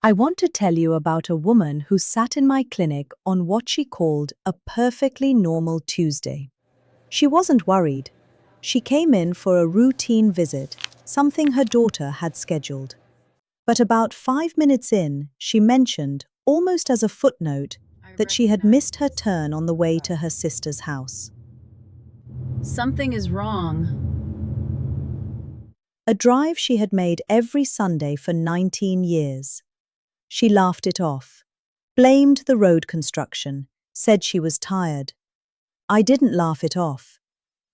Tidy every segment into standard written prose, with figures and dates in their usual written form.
I want to tell you about a woman who sat in my clinic on what she called a perfectly normal Tuesday. She wasn't worried. She came in for a routine visit, something her daughter had scheduled. But about 5 minutes in, she mentioned, almost as a footnote, that she had missed her turn on the way to her sister's house. Something is wrong. A drive she had made every Sunday for 19 years. She laughed it off, blamed the road construction, said she was tired. I didn't laugh it off,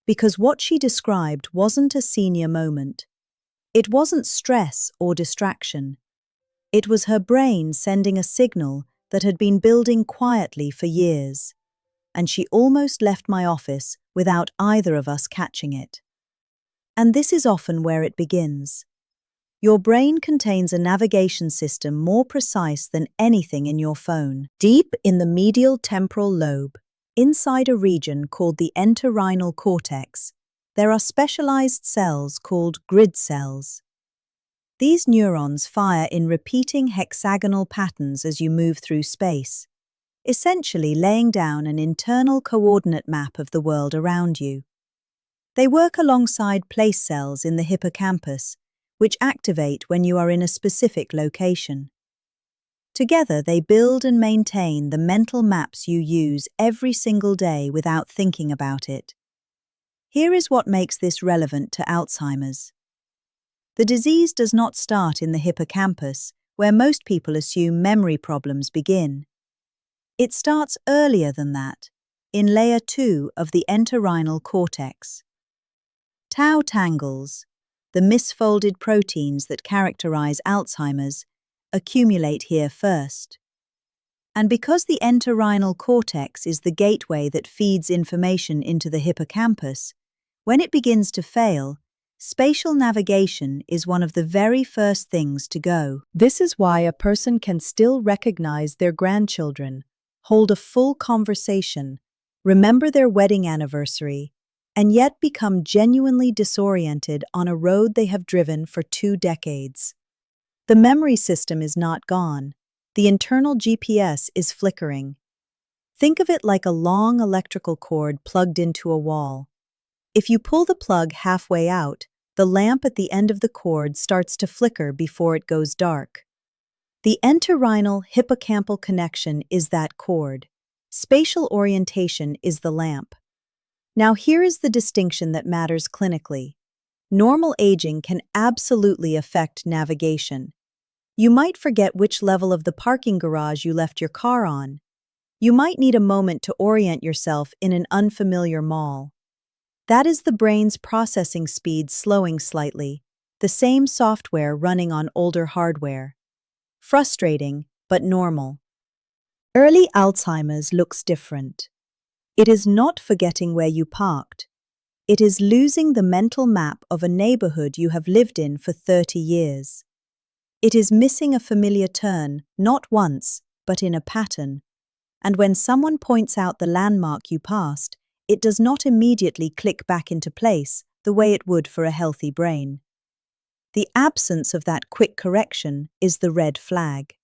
because what she described wasn't a senior moment. It wasn't stress or distraction. It was her brain sending a signal that had been building quietly for years, and she almost left my office without either of us catching it. And this is often where it begins. Your brain contains a navigation system more precise than anything in your phone. Deep in the medial temporal lobe, inside a region called the entorhinal cortex, there are specialized cells called grid cells. These neurons fire in repeating hexagonal patterns as you move through space, essentially laying down an internal coordinate map of the world around you. They work alongside place cells in the hippocampus, which activate when you are in a specific location. Together, they build and maintain the mental maps you use every single day without thinking about it. Here is what makes this relevant to Alzheimer's. The disease does not start in the hippocampus, where most people assume memory problems begin. It starts earlier than that, in layer 2 of the entorhinal cortex. Tau tangles, the misfolded proteins that characterize Alzheimer's, accumulate here first. And because the entorhinal cortex is the gateway that feeds information into the hippocampus, when it begins to fail, spatial navigation is one of the very first things to go. This is why a person can still recognize their grandchildren, hold a full conversation, remember their wedding anniversary, and yet become genuinely disoriented on a road they have driven for 2 decades. The memory system is not gone. The internal GPS is flickering. Think of it like a long electrical cord plugged into a wall. If you pull the plug halfway out, the lamp at the end of the cord starts to flicker before it goes dark. The entorhinal hippocampal connection is that cord. Spatial orientation is the lamp. Now here is the distinction that matters clinically. Normal aging can absolutely affect navigation. You might forget which level of the parking garage you left your car on. You might need a moment to orient yourself in an unfamiliar mall. That is the brain's processing speed slowing slightly, the same software running on older hardware. Frustrating, but normal. Early Alzheimer's looks different. It is not forgetting where you parked. It is losing the mental map of a neighborhood you have lived in for 30 years. It is missing a familiar turn, not once, but in a pattern. And when someone points out the landmark you passed, it does not immediately click back into place the way it would for a healthy brain. The absence of that quick correction is the red flag.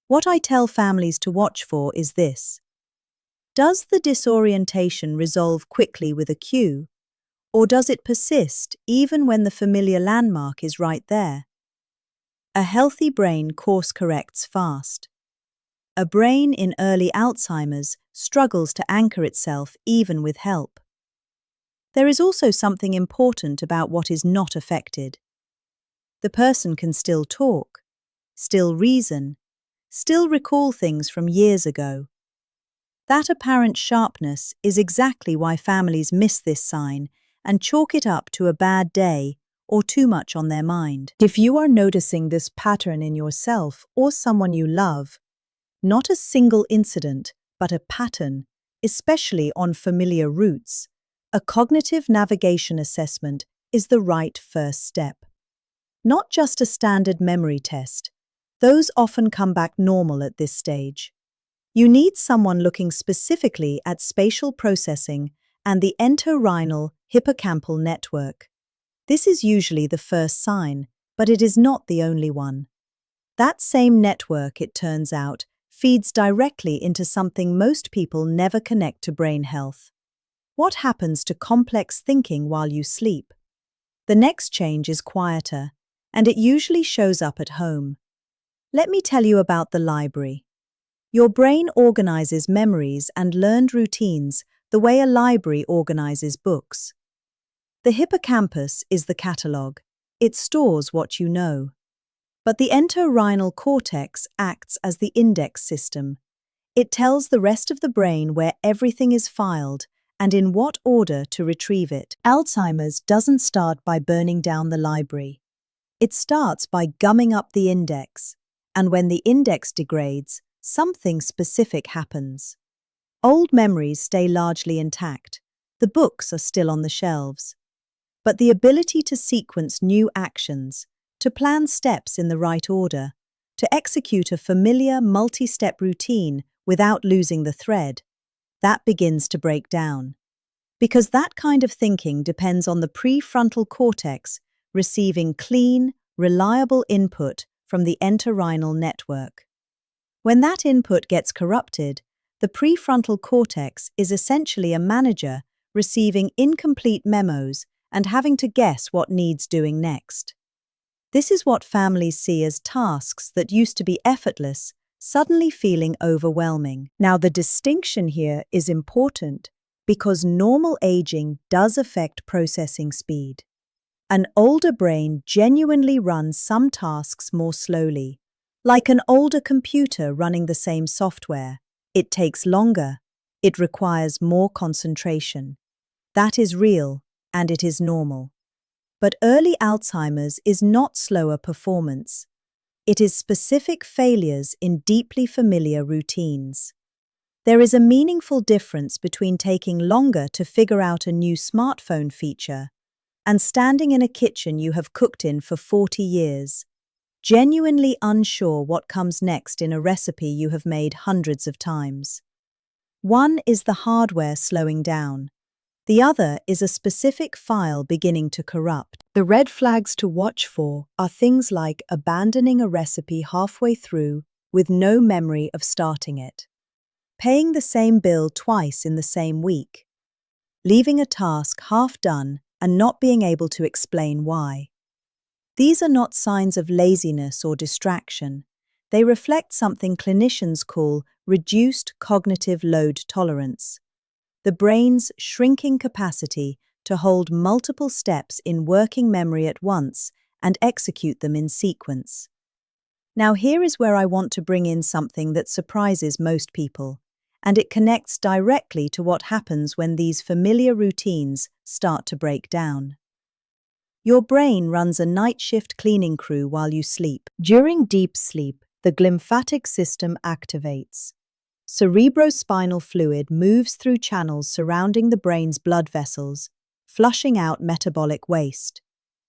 What I tell families to watch for is this. Does the disorientation resolve quickly with a cue, or does it persist even when the familiar landmark is right there? A healthy brain course corrects fast. A brain in early Alzheimer's struggles to anchor itself even with help. There is also something important about what is not affected. The person can still talk, still reason, still recall things from years ago. That apparent sharpness is exactly why families miss this sign and chalk it up to a bad day or too much on their mind. If you are noticing this pattern in yourself or someone you love, not a single incident, but a pattern, especially on familiar routes, a cognitive navigation assessment is the right first step. Not just a standard memory test. Those often come back normal at this stage. You need someone looking specifically at spatial processing and the entorhinal hippocampal network. This is usually the first sign, but it is not the only one. That same network, it turns out, feeds directly into something most people never connect to brain health. What happens to complex thinking while you sleep? The next change is quieter, and it usually shows up at home. Let me tell you about the library. Your brain organizes memories and learned routines the way a library organizes books. The hippocampus is the catalog. It stores what you know. But the entorhinal cortex acts as the index system. It tells the rest of the brain where everything is filed and in what order to retrieve it. Alzheimer's doesn't start by burning down the library. It starts by gumming up the index, and when the index degrades, something specific happens. Old memories stay largely intact. The books are still on the shelves. But the ability to sequence new actions, to plan steps in the right order, to execute a familiar multi-step routine without losing the thread, that begins to break down. Because that kind of thinking depends on the prefrontal cortex receiving clean, reliable input from the entorhinal network. When that input gets corrupted, the prefrontal cortex is essentially a manager receiving incomplete memos and having to guess what needs doing next. This is what families see as tasks that used to be effortless, suddenly feeling overwhelming. Now, the distinction here is important because normal aging does affect processing speed. An older brain genuinely runs some tasks more slowly. Like an older computer running the same software, it takes longer. It requires more concentration. That is real, and it is normal. But early Alzheimer's is not slower performance. It is specific failures in deeply familiar routines. There is a meaningful difference between taking longer to figure out a new smartphone feature and standing in a kitchen you have cooked in for 40 years, genuinely unsure what comes next in a recipe you have made hundreds of times. One is the hardware slowing down. The other is a specific file beginning to corrupt. The red flags to watch for are things like abandoning a recipe halfway through with no memory of starting it, paying the same bill twice in the same week, leaving a task half done and not being able to explain why. These are not signs of laziness or distraction. They reflect something clinicians call reduced cognitive load tolerance, the brain's shrinking capacity to hold multiple steps in working memory at once and execute them in sequence. Now, here is where I want to bring in something that surprises most people, and it connects directly to what happens when these familiar routines start to break down. Your brain runs a night shift cleaning crew while you sleep. During deep sleep, the glymphatic system activates. Cerebrospinal fluid moves through channels surrounding the brain's blood vessels, flushing out metabolic waste,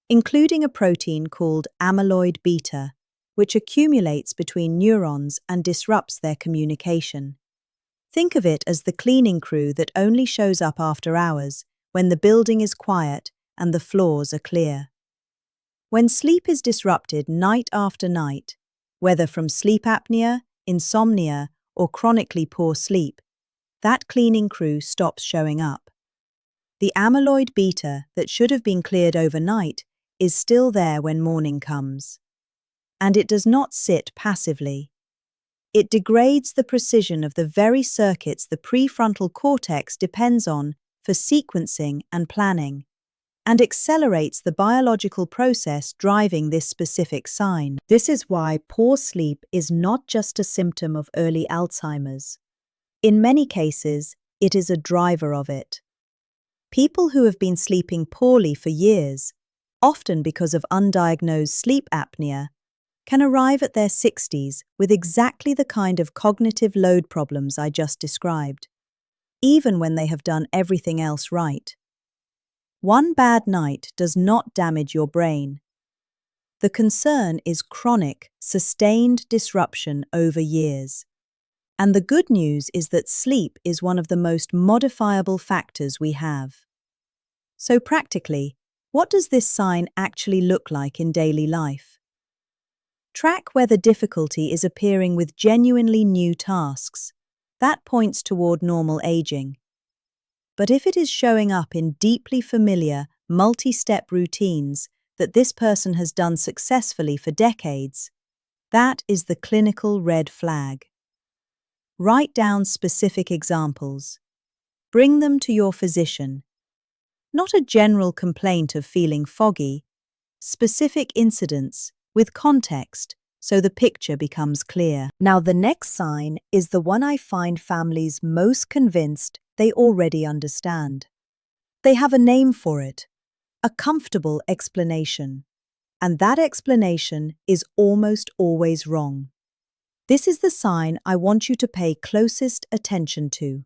including a protein called amyloid beta, which accumulates between neurons and disrupts their communication. Think of it as the cleaning crew that only shows up after hours, when the building is quiet and the floors are clear. When sleep is disrupted night after night, whether from sleep apnea, insomnia, or chronically poor sleep, that cleaning crew stops showing up. The amyloid beta that should have been cleared overnight is still there when morning comes. And it does not sit passively. It degrades the precision of the very circuits the prefrontal cortex depends on for sequencing and planning, and accelerates the biological process driving this specific sign. This is why poor sleep is not just a symptom of early Alzheimer's. In many cases, it is a driver of it. People who have been sleeping poorly for years, often because of undiagnosed sleep apnea, can arrive at their 60s with exactly the kind of cognitive load problems I just described, even when they have done everything else right. One bad night does not damage your brain. The concern is chronic, sustained disruption over years. And the good news is that sleep is one of the most modifiable factors we have. So practically, what does this sign actually look like in daily life? Track whether difficulty is appearing with genuinely new tasks. That points toward normal aging. But if it is showing up in deeply familiar, multi-step routines that this person has done successfully for decades, that is the clinical red flag. Write down specific examples. Bring them to your physician. Not a general complaint of feeling foggy, specific incidents with context so the picture becomes clear. Now, the next sign is the one I find families most convinced they already understand. They have a name for it, a comfortable explanation. And that explanation is almost always wrong. This is the sign I want you to pay closest attention to,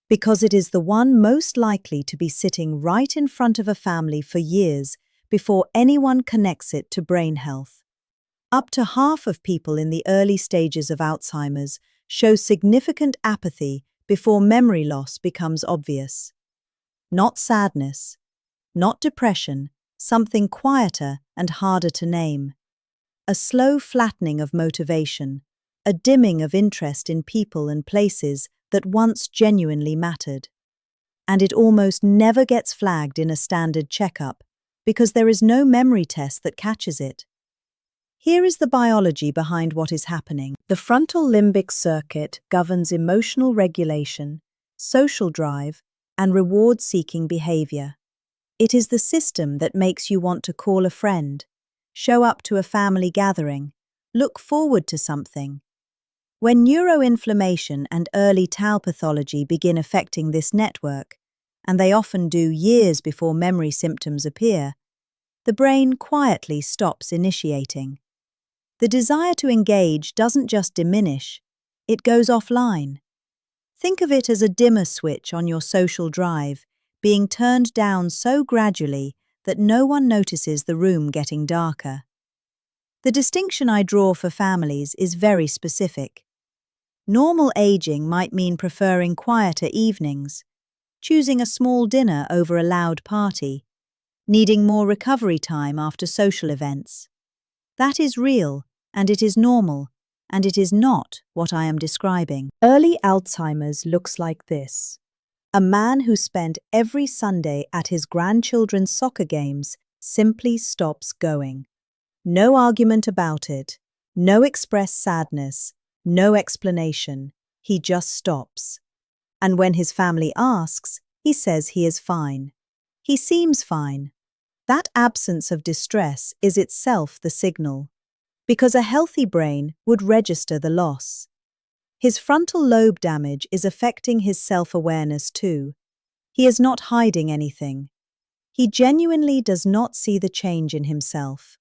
because it is the one most likely to be sitting right in front of a family for years before anyone connects it to brain health. Up to half of people in the early stages of Alzheimer's show significant apathy before memory loss becomes obvious. Not sadness, not depression, something quieter and harder to name. A slow flattening of motivation, a dimming of interest in people and places that once genuinely mattered. And it almost never gets flagged in a standard checkup because there is no memory test that catches it. Here is the biology behind what is happening. The frontal limbic circuit governs emotional regulation, social drive, and reward-seeking behavior. It is the system that makes you want to call a friend, show up to a family gathering, look forward to something. When neuroinflammation and early tau pathology begin affecting this network, and they often do years before memory symptoms appear, the brain quietly stops initiating. The desire to engage doesn't just diminish, it goes offline. Think of it as a dimmer switch on your social drive, being turned down so gradually that no one notices the room getting darker. The distinction I draw for families is very specific. Normal aging might mean preferring quieter evenings, choosing a small dinner over a loud party, needing more recovery time after social events. That is real, and it is normal, and it is not what I am describing. Early Alzheimer's looks like this. A man who spent every Sunday at his grandchildren's soccer games simply stops going. No argument about it, no expressed sadness, no explanation. He just stops. And when his family asks, he says he is fine. He seems fine. That absence of distress is itself the signal, because a healthy brain would register the loss. His frontal lobe damage is affecting his self-awareness too. He is not hiding anything. He genuinely does not see the change in himself.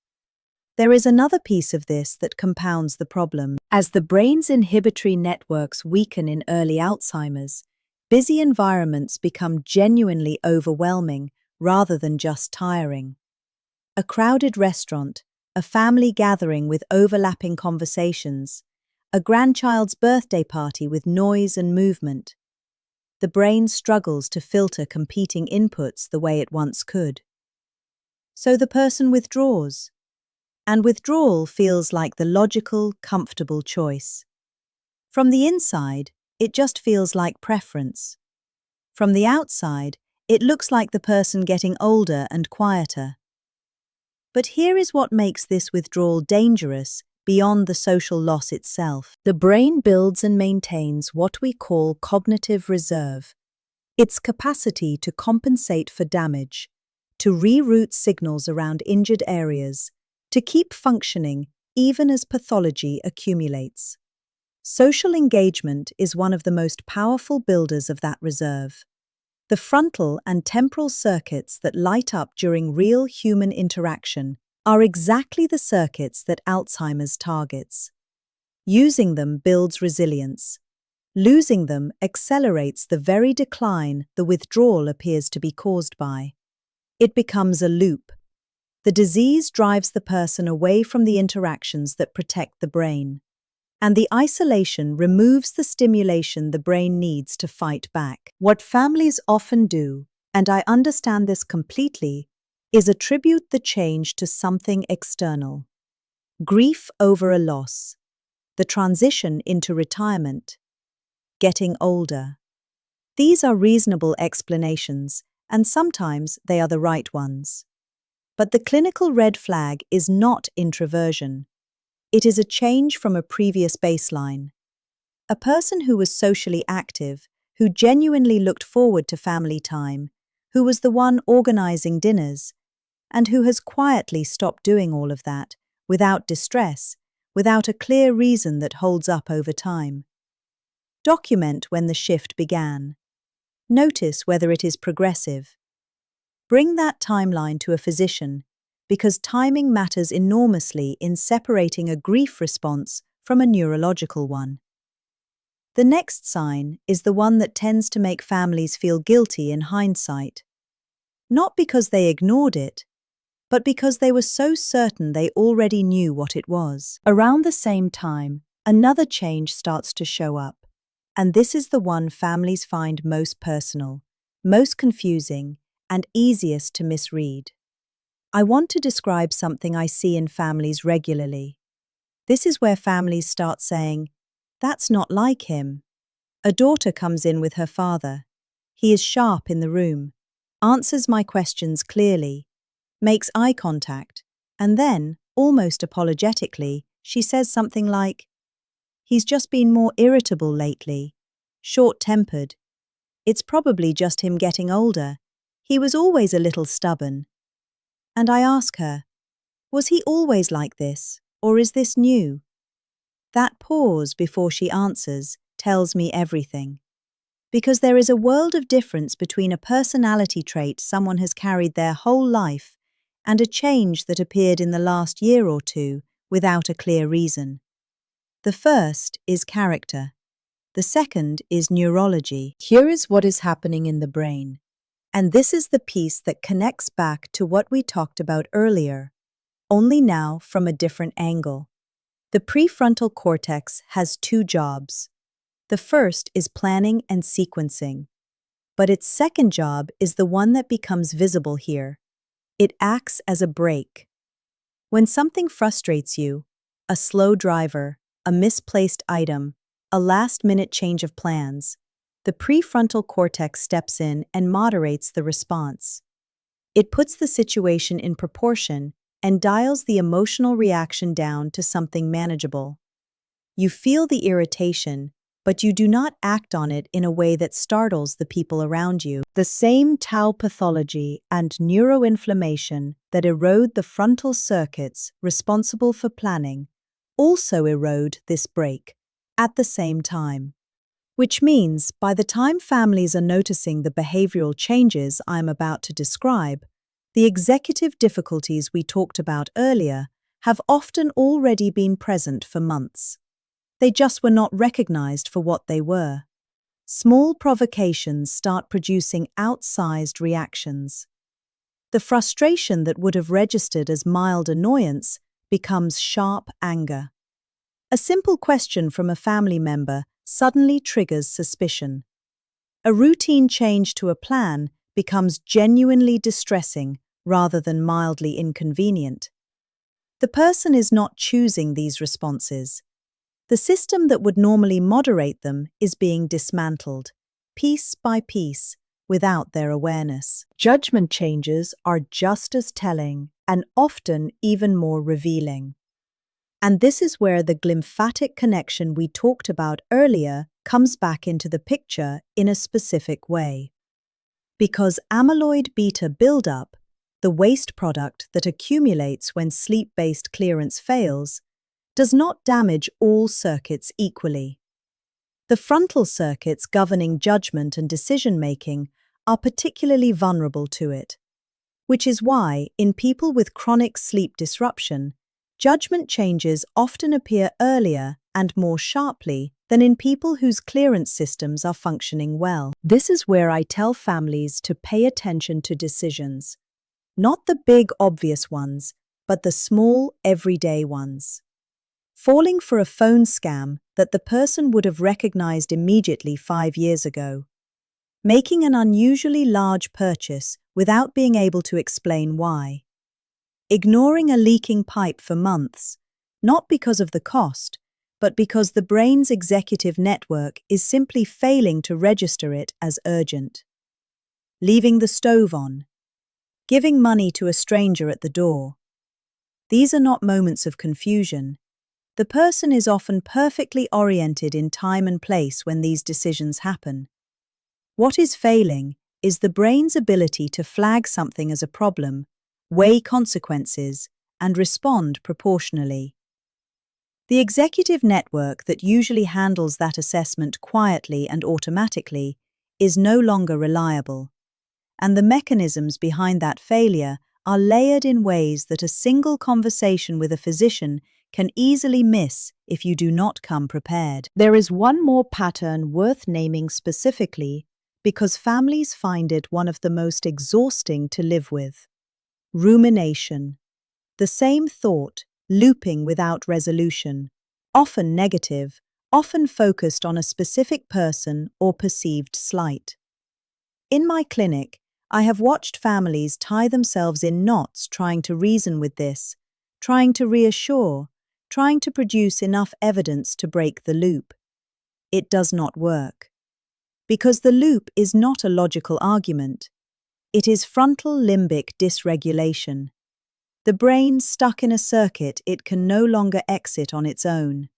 There is another piece of this that compounds the problem. As the brain's inhibitory networks weaken in early Alzheimer's, busy environments become genuinely overwhelming rather than just tiring. A crowded restaurant, a family gathering with overlapping conversations, a grandchild's birthday party with noise and movement. The brain struggles to filter competing inputs the way it once could. So the person withdraws. And withdrawal feels like the logical, comfortable choice. From the inside, it just feels like preference. From the outside, it looks like the person getting older and quieter. But here is what makes this withdrawal dangerous beyond the social loss itself. The brain builds and maintains what we call cognitive reserve, its capacity to compensate for damage, to reroute signals around injured areas, to keep functioning even as pathology accumulates. Social engagement is one of the most powerful builders of that reserve. The frontal and temporal circuits that light up during real human interaction are exactly the circuits that Alzheimer's targets. Using them builds resilience. Losing them accelerates the very decline the withdrawal appears to be caused by. It becomes a loop. The disease drives the person away from the interactions that protect the brain, and the isolation removes the stimulation the brain needs to fight back. What families often do, and I understand this completely, is attribute the change to something external. grief over a loss, the transition into retirement, getting older. These are reasonable explanations, and sometimes they are the right ones. But the clinical red flag is not introversion. It is a change from a previous baseline. A person who was socially active, who genuinely looked forward to family time, who was the one organizing dinners, and who has quietly stopped doing all of that, without distress, without a clear reason that holds up over time. Document when the shift began. Notice whether it is progressive. Bring that timeline to a physician, because timing matters enormously in separating a grief response from a neurological one. The next sign is the one that tends to make families feel guilty in hindsight. Not because they ignored it, but because they were so certain they already knew what it was. Around the same time, another change starts to show up, and this is the one families find most personal, most confusing, and easiest to misread. I want to describe something I see in families regularly. This is where families start saying, "That's not like him." A daughter comes in with her father. He is sharp in the room, answers my questions clearly, makes eye contact, and then, almost apologetically, she says something like, "He's just been more irritable lately, short-tempered. It's probably just him getting older. He was always a little stubborn." And I ask her, "Was he always like this, or is this new?" That pause before she answers tells me everything. Because there is a world of difference between a personality trait someone has carried their whole life and a change that appeared in the last year or two without a clear reason. The first is character. The second is neurology. Here is what is happening in the brain. And this is the piece that connects back to what we talked about earlier, only now from a different angle. The prefrontal cortex has two jobs. The first is planning and sequencing. But its second job is the one that becomes visible here. It acts as a brake. When something frustrates you, a slow driver, a misplaced item, a last-minute change of plans, the prefrontal cortex steps in and moderates the response. It puts the situation in proportion and dials the emotional reaction down to something manageable. You feel the irritation, but you do not act on it in a way that startles the people around you. The same tau pathology and neuroinflammation that erode the frontal circuits responsible for planning also erode this brake at the same time. Which means, by the time families are noticing the behavioral changes I'm about to describe, the executive difficulties we talked about earlier have often already been present for months. They just were not recognized for what they were. Small provocations start producing outsized reactions. The frustration that would have registered as mild annoyance becomes sharp anger. A simple question from a family member suddenly triggers suspicion. A routine change to a plan becomes genuinely distressing rather than mildly inconvenient. The person is not choosing these responses. The system that would normally moderate them is being dismantled, piece by piece, without their awareness. Judgment changes are just as telling and often even more revealing. And this is where the glymphatic connection we talked about earlier comes back into the picture in a specific way. Because amyloid beta buildup, the waste product that accumulates when sleep-based clearance fails, does not damage all circuits equally. The frontal circuits governing judgment and decision-making are particularly vulnerable to it, which is why, in people with chronic sleep disruption, judgment changes often appear earlier and more sharply than in people whose clearance systems are functioning well. This is where I tell families to pay attention to decisions, not the big obvious ones, but the small everyday ones. Falling for a phone scam that the person would have recognized immediately 5 years ago. Making an unusually large purchase without being able to explain why. Ignoring a leaking pipe for months, not because of the cost, but because the brain's executive network is simply failing to register it as urgent. Leaving the stove on. Giving money to a stranger at the door. These are not moments of confusion. The person is often perfectly oriented in time and place when these decisions happen. What is failing is the brain's ability to flag something as a problem, weigh consequences, and respond proportionally. The executive network that usually handles that assessment quietly and automatically is no longer reliable, and the mechanisms behind that failure are layered in ways that a single conversation with a physician can easily miss if you do not come prepared. There is one more pattern worth naming specifically because families find it one of the most exhausting to live with. Rumination. The same thought, looping without resolution, often negative, often focused on a specific person or perceived slight. In my clinic, I have watched families tie themselves in knots trying to reason with this, trying to reassure, trying to produce enough evidence to break the loop. It does not work. Because the loop is not a logical argument. It is frontal limbic dysregulation. The brain stuck in a circuit it can no longer exit on its own.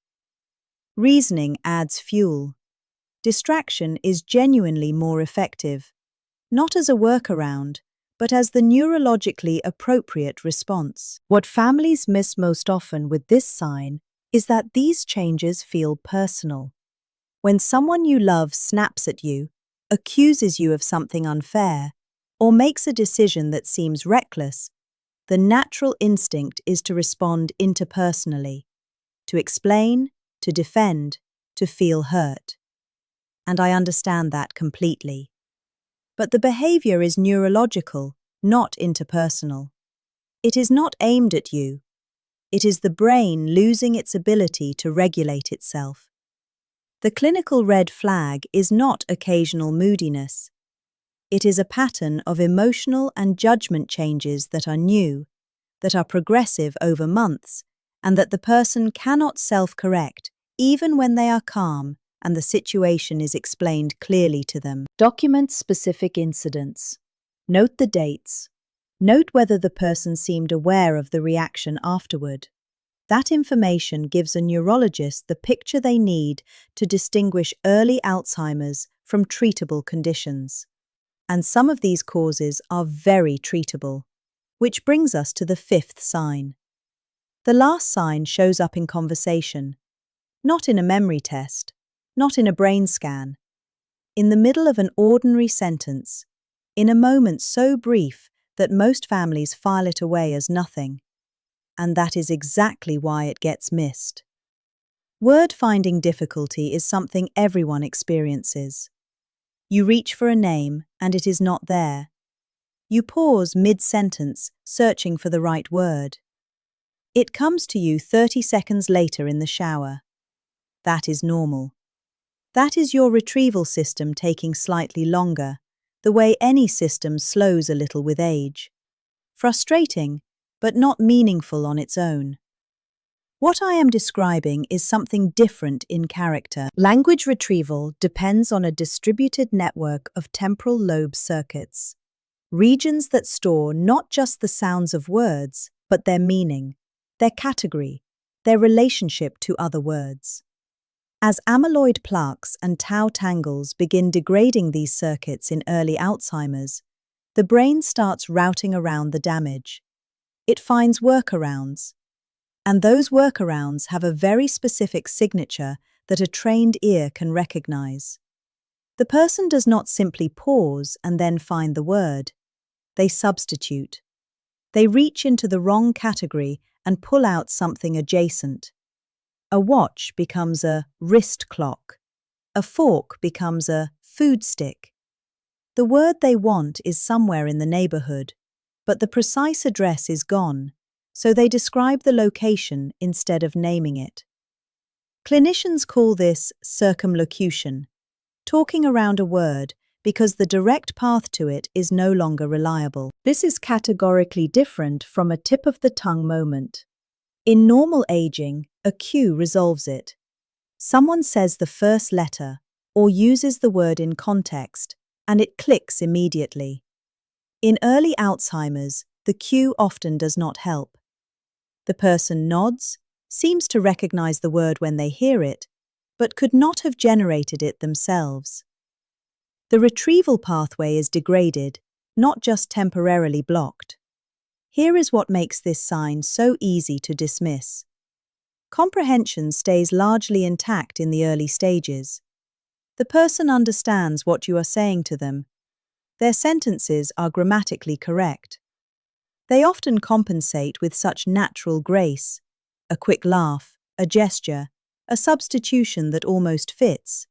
Reasoning adds fuel. Distraction is genuinely more effective, not as a workaround, but as the neurologically appropriate response. What families miss most often with this sign is that these changes feel personal. When someone you love snaps at you, accuses you of something unfair, or makes a decision that seems reckless, the natural instinct is to respond interpersonally, to explain, to defend, to feel hurt. And I understand that completely. But the behavior is neurological, not interpersonal. It is not aimed at you. It is the brain losing its ability to regulate itself. The clinical red flag is not occasional moodiness. It is a pattern of emotional and judgment changes that are new, that are progressive over months, and that the person cannot self-correct even when they are calm and the situation is explained clearly to them. Document specific incidents. Note the dates. Note whether the person seemed aware of the reaction afterward. That information gives a neurologist the picture they need to distinguish early Alzheimer's from treatable conditions. And some of these causes are very treatable, which brings us to the fifth sign. The last sign shows up in conversation, not in a memory test, not in a brain scan, in the middle of an ordinary sentence, in a moment so brief that most families file it away as nothing. And that is exactly why it gets missed. Word-finding difficulty is something everyone experiences. You reach for a name and it is not there. You pause mid-sentence, searching for the right word. It comes to you 30 seconds later in the shower. That is normal. That is your retrieval system taking slightly longer, the way any system slows a little with age. Frustrating, but not meaningful on its own. What I am describing is something different in character. Language retrieval depends on a distributed network of temporal lobe circuits, regions that store not just the sounds of words, but their meaning, their category, their relationship to other words. As amyloid plaques and tau tangles begin degrading these circuits in early Alzheimer's, the brain starts routing around the damage. It finds workarounds, and those workarounds have a very specific signature that a trained ear can recognize. The person does not simply pause and then find the word. They substitute. They reach into the wrong category and pull out something adjacent. A watch becomes a wrist clock. A fork becomes a food stick. The word they want is somewhere in the neighborhood, but the precise address is gone, so they describe the location instead of naming it. Clinicians call this circumlocution, talking around a word because the direct path to it is no longer reliable. This is categorically different from a tip-of-the-tongue moment. In normal aging, a cue resolves it. Someone says the first letter or uses the word in context, and it clicks immediately. In early Alzheimer's, the cue often does not help. The person nods, seems to recognize the word when they hear it, but could not have generated it themselves. The retrieval pathway is degraded, not just temporarily blocked. Here is what makes this sign so easy to dismiss. Comprehension stays largely intact in the early stages. The person understands what you are saying to them. Their sentences are grammatically correct. They often compensate with such natural grace, a quick laugh, a gesture, a substitution that almost fits,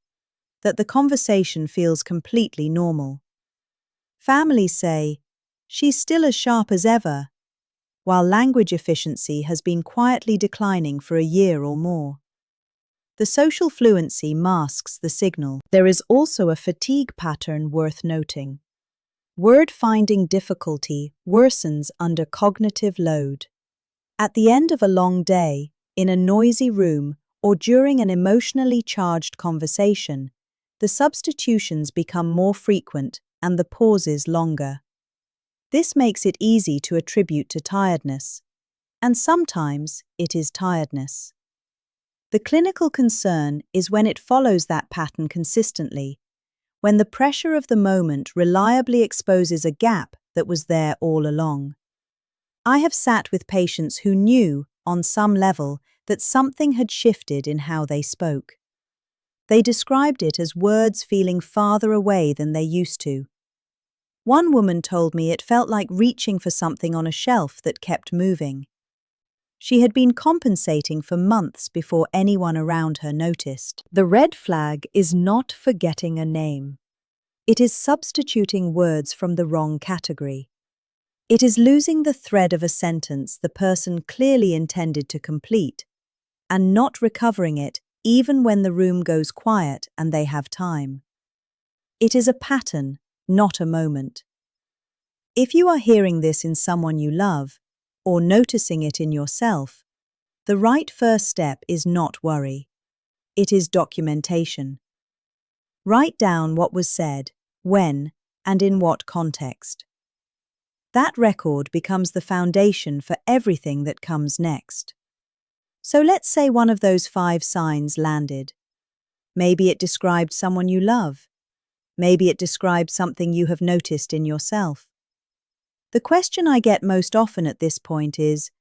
that the conversation feels completely normal. Families say, "She's still as sharp as ever," while language efficiency has been quietly declining for a year or more. The social fluency masks the signal. There is also a fatigue pattern worth noting. Word-finding difficulty worsens under cognitive load. At the end of a long day, in a noisy room, or during an emotionally charged conversation, the substitutions become more frequent and the pauses longer. This makes it easy to attribute to tiredness, and sometimes it is tiredness. The clinical concern is when it follows that pattern consistently, when the pressure of the moment reliably exposes a gap that was there all along. I have sat with patients who knew, on some level, that something had shifted in how they spoke. They described it as words feeling farther away than they used to. One woman told me it felt like reaching for something on a shelf that kept moving. She had been compensating for months before anyone around her noticed. The red flag is not forgetting a name. It is substituting words from the wrong category. It is losing the thread of a sentence the person clearly intended to complete, and not recovering it even when the room goes quiet and they have time. It is a pattern, not a moment. If you are hearing this in someone you love, or noticing it in yourself, the right first step is not worry. It is documentation. Write down what was said, when, and in what context. That record becomes the foundation for everything that comes next. So let's say one of those 5 signs landed. Maybe it described someone you love. Maybe it described something you have noticed in yourself. The question I get most often at this point is,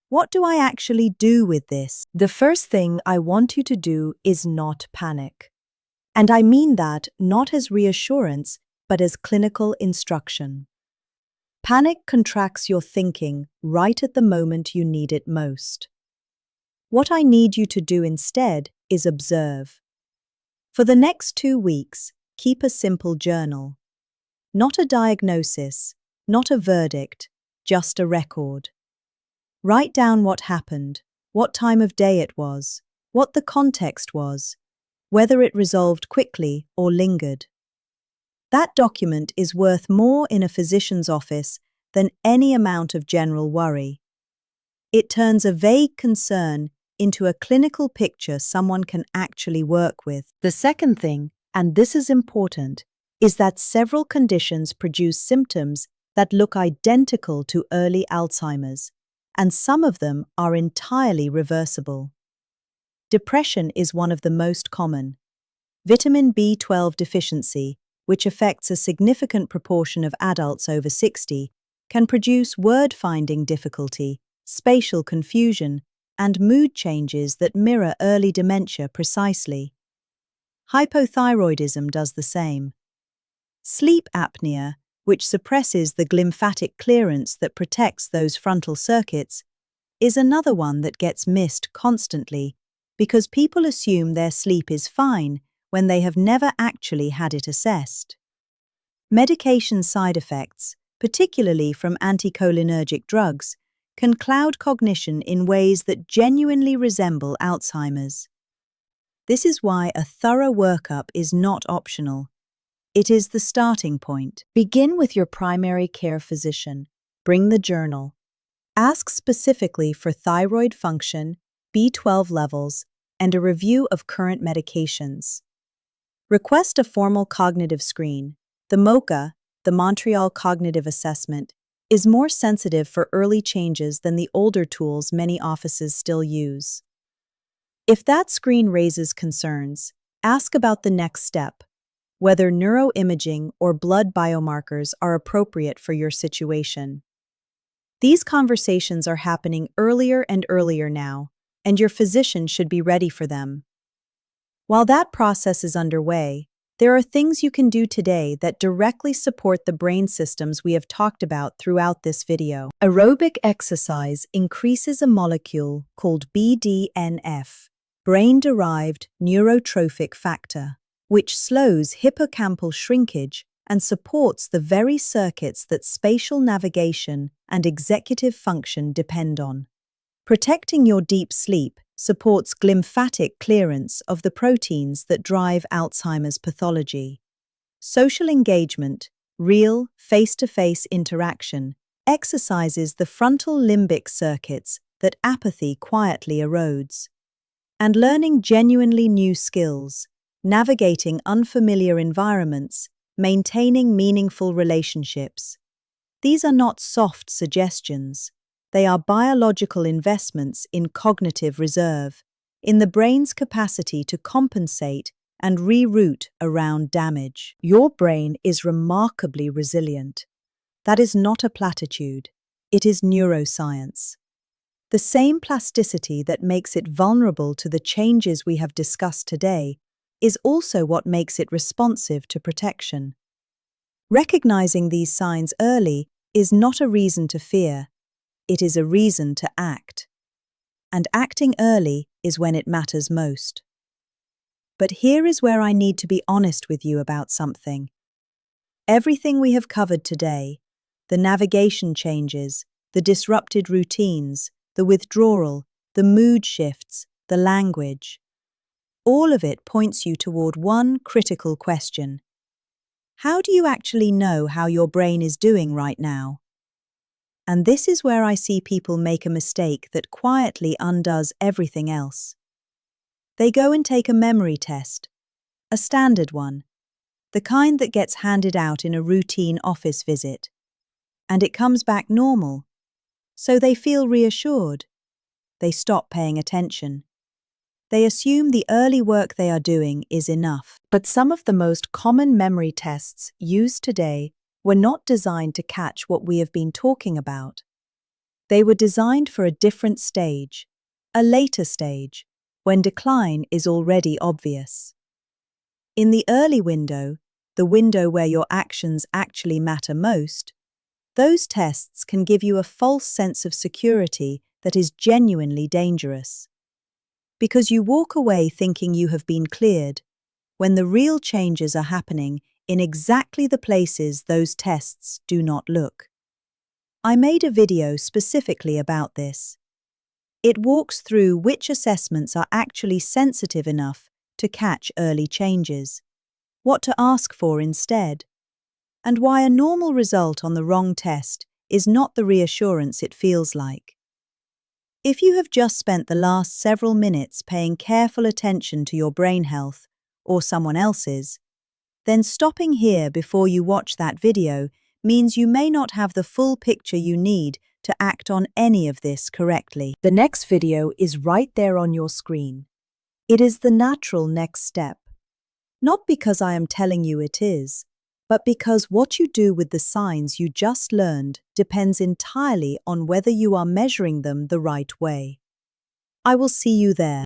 what do I actually do with this? The first thing I want you to do is not panic. And I mean that not as reassurance, but as clinical instruction. Panic contracts your thinking right at the moment you need it most. What I need you to do instead is observe. For the next 2 weeks, keep a simple journal. Not a diagnosis, not a verdict, just a record. Write down what happened, what time of day it was, what the context was, whether it resolved quickly or lingered. That document is worth more in a physician's office than any amount of general worry. It turns a vague concern into a clinical picture someone can actually work with. The second thing, and this is important, is that several conditions produce symptoms that look identical to early Alzheimer's, and some of them are entirely reversible. Depression is one of the most common. Vitamin B12 deficiency, which affects a significant proportion of adults over 60, can produce word-finding difficulty, spatial confusion, and mood changes that mirror early dementia precisely. Hypothyroidism does the same. Sleep apnea, which suppresses the glymphatic clearance that protects those frontal circuits, is another one that gets missed constantly because people assume their sleep is fine when they have never actually had it assessed. Medication side effects, particularly from anticholinergic drugs, can cloud cognition in ways that genuinely resemble Alzheimer's. This is why a thorough workup is not optional. It is the starting point. Begin with your primary care physician. Bring the journal. Ask specifically for thyroid function, B12 levels, and a review of current medications. Request a formal cognitive screen. The MoCA, the Montreal Cognitive Assessment, is more sensitive for early changes than the older tools many offices still use. If that screen raises concerns, ask about the next step, whether neuroimaging or blood biomarkers are appropriate for your situation. These conversations are happening earlier and earlier now, and your physician should be ready for them. While that process is underway, there are things you can do today that directly support the brain systems we have talked about throughout this video. Aerobic exercise increases a molecule called BDNF, brain-derived neurotrophic factor, which slows hippocampal shrinkage and supports the very circuits that spatial navigation and executive function depend on. Protecting your deep sleep supports glymphatic clearance of the proteins that drive Alzheimer's pathology. Social engagement, real, face-to-face interaction, exercises the frontal limbic circuits that apathy quietly erodes. And learning genuinely new skills, navigating unfamiliar environments, maintaining meaningful relationships. These are not soft suggestions. They are biological investments in cognitive reserve, in the brain's capacity to compensate and reroute around damage. Your brain is remarkably resilient. That is not a platitude. It is neuroscience. The same plasticity that makes it vulnerable to the changes we have discussed today is also what makes it responsive to protection. Recognizing these signs early is not a reason to fear. It is a reason to act. And acting early is when it matters most. But here is where I need to be honest with you about something. Everything we have covered today, the navigation changes, the disrupted routines, the withdrawal, the mood shifts, the language, all of it points you toward one critical question. How do you actually know how your brain is doing right now? And this is where I see people make a mistake that quietly undoes everything else. They go and take a memory test, a standard one, the kind that gets handed out in a routine office visit, and it comes back normal. So they feel reassured. They stop paying attention. They assume the early work they are doing is enough. But some of the most common memory tests used today were not designed to catch what we have been talking about. They were designed for a different stage, a later stage, when decline is already obvious. In the early window, the window where your actions actually matter most, those tests can give you a false sense of security that is genuinely dangerous. Because you walk away thinking you have been cleared, when the real changes are happening in exactly the places those tests do not look. I made a video specifically about this. It walks through which assessments are actually sensitive enough to catch early changes, what to ask for instead, and why a normal result on the wrong test is not the reassurance it feels like. If you have just spent the last several minutes paying careful attention to your brain health, or someone else's, then stopping here before you watch that video means you may not have the full picture you need to act on any of this correctly. The next video is right there on your screen. It is the natural next step. Not because I am telling you it is, but because what you do with the signs you just learned depends entirely on whether you are measuring them the right way. I will see you there.